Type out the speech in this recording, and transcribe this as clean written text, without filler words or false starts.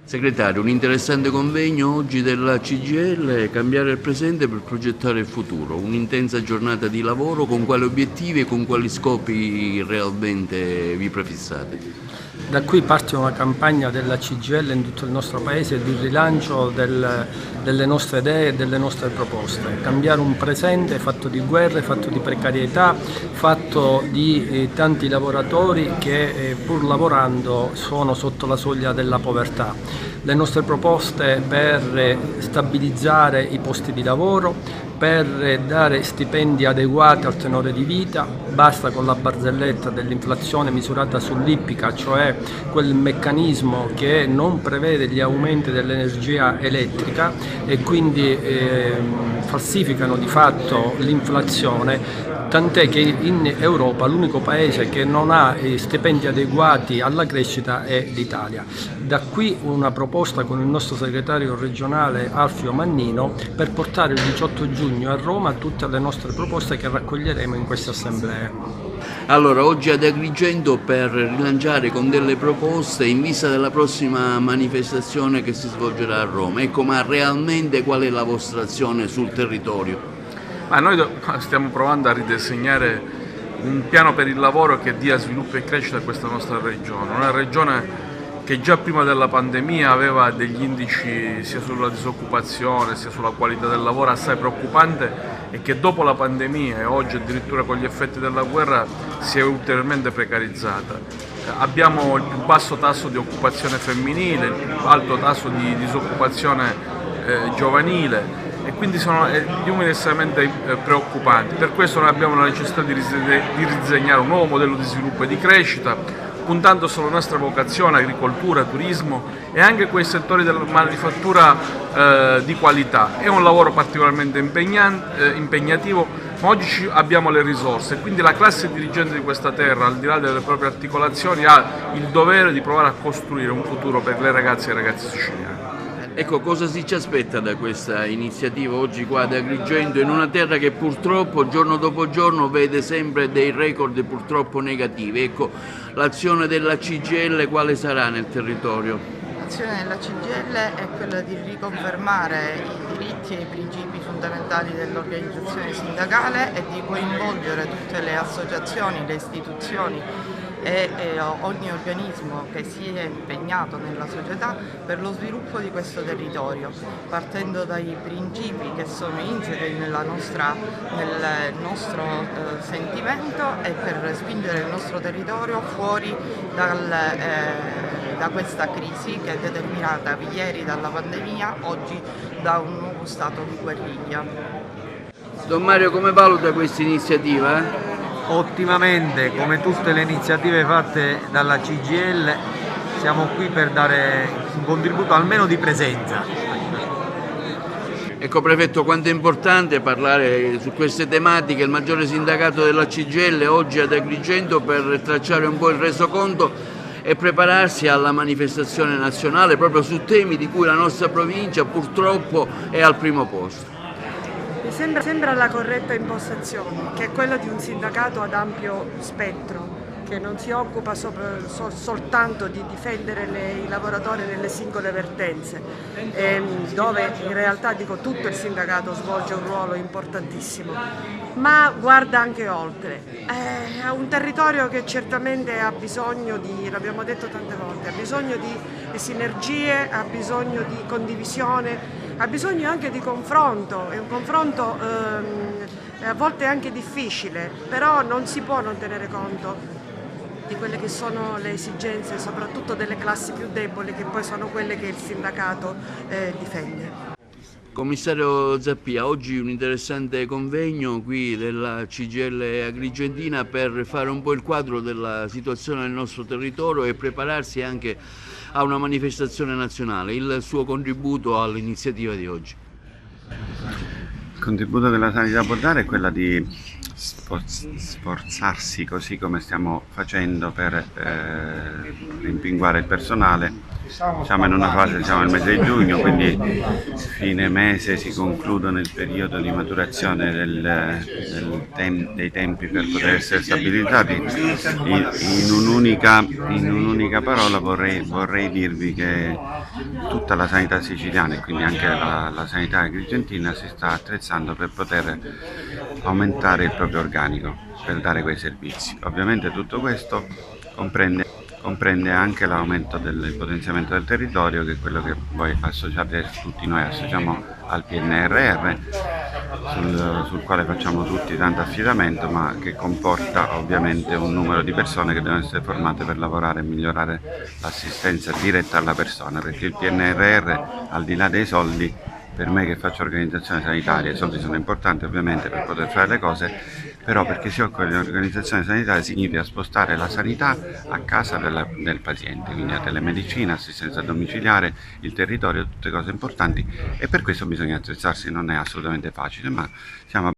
Segretario, un interessante convegno oggi della CGIL, cambiare il presente per progettare il futuro, un'intensa giornata di lavoro, con quali obiettivi e con quali scopi realmente vi prefissate? Da qui parte una campagna della CGIL in tutto il nostro paese di rilancio delle nostre idee e delle nostre proposte. Cambiare un presente fatto di guerre, fatto di precarietà, fatto di tanti lavoratori che pur lavorando sono sotto la soglia della povertà. Le nostre proposte per stabilizzare i posti di lavoro, per dare stipendi adeguati al tenore di vita, basta con la barzelletta dell'inflazione misurata sull'ippica, cioè quel meccanismo che non prevede gli aumenti dell'energia elettrica e quindi falsificano di fatto l'inflazione, tant'è che in Europa l'unico paese che non ha stipendi adeguati alla crescita è l'Italia. Da qui una proposta con il nostro segretario regionale Alfio Mannino per portare il 18 giugno a Roma tutte le nostre proposte che raccoglieremo in queste assemblee. Allora, oggi ad Agrigento per rilanciare con delle proposte in vista della prossima manifestazione che si svolgerà a Roma. Ecco, ma realmente qual è la vostra azione sul territorio? Noi stiamo provando a ridisegnare un piano per il lavoro che dia sviluppo e crescita a questa nostra regione, una regione che già prima della pandemia aveva degli indici sia sulla disoccupazione sia sulla qualità del lavoro assai preoccupante e che dopo la pandemia e oggi addirittura con gli effetti della guerra si è ulteriormente precarizzata. Abbiamo il più basso tasso di occupazione femminile, il più alto tasso di disoccupazione giovanile e quindi sono numeri estremamente preoccupanti. Per questo noi abbiamo la necessità di ridisegnare un nuovo modello di sviluppo e di crescita, puntando sulla nostra vocazione, agricoltura, turismo e anche quei settori della manifattura di qualità. È un lavoro particolarmente impegnativo, ma oggi abbiamo le risorse, quindi la classe dirigente di questa terra, al di là delle proprie articolazioni, ha il dovere di provare a costruire un futuro per le ragazze e i ragazzi siciliani. Ecco, cosa si ci aspetta da questa iniziativa oggi qua ad Agrigento, in una terra che purtroppo giorno dopo giorno vede sempre dei record purtroppo negativi? Ecco, l'azione della CGIL quale sarà nel territorio? L'azione della CGIL è quella di riconfermare i diritti e i principi fondamentali dell'organizzazione sindacale e di coinvolgere tutte le associazioni, le istituzioni e ogni organismo che si è impegnato nella società per lo sviluppo di questo territorio, partendo dai principi che sono insiti nel nostro sentimento e per spingere il nostro territorio fuori da questa crisi che è determinata ieri dalla pandemia, oggi da un nuovo stato di guerriglia. Don Mario, come valuta questa iniziativa? Ottimamente, come tutte le iniziative fatte dalla CGIL, siamo qui per dare un contributo almeno di presenza. Ecco Prefetto, quanto è importante parlare su queste tematiche, il maggiore sindacato della CGIL oggi ad Agrigento per tracciare un po' il resoconto e prepararsi alla manifestazione nazionale proprio su temi di cui la nostra provincia purtroppo è al primo posto. Mi sembra la corretta impostazione, che è quella di un sindacato ad ampio spettro, che non si occupa soltanto di difendere i lavoratori nelle singole vertenze, dove in realtà tutto il sindacato svolge un ruolo importantissimo, ma guarda anche oltre. È un territorio che certamente ha bisogno l'abbiamo detto tante volte, ha bisogno di sinergie, ha bisogno di condivisione, ha bisogno anche di confronto, è un confronto a volte anche difficile, però non si può non tenere conto di quelle che sono le esigenze, soprattutto delle classi più deboli, che poi sono quelle che il sindacato difende. Commissario Zappia, oggi un interessante convegno qui della CGIL Agrigentina per fare un po' il quadro della situazione del nostro territorio e prepararsi anche a una manifestazione nazionale. Il suo contributo all'iniziativa di oggi? Il contributo che la sanità può dare è quella di sforzarsi, così come stiamo facendo, per rimpinguare il personale siamo in una fase, siamo nel mese di giugno, quindi fine mese si concludono il periodo di maturazione dei tempi per poter essere stabilizzati. In un'unica parola vorrei dirvi che tutta la sanità siciliana e quindi anche la sanità agrigentina si sta attrezzando per poter aumentare il proprio organico, per dare quei servizi. Ovviamente tutto questo comprende anche l'aumento del potenziamento del territorio, che è quello che voi associate, tutti noi associamo al PNRR, sul quale facciamo tutti tanto affidamento, ma che comporta ovviamente un numero di persone che devono essere formate per lavorare e migliorare l'assistenza diretta alla persona, perché il PNRR, al di là dei soldi, per me che faccio organizzazione sanitaria, i soldi sono importanti ovviamente per poter fare le cose, però perché si occupa di organizzazione sanitaria significa spostare la sanità a casa del paziente, quindi la telemedicina, assistenza domiciliare, il territorio, tutte cose importanti, e per questo bisogna attrezzarsi, non è assolutamente facile, ma siamo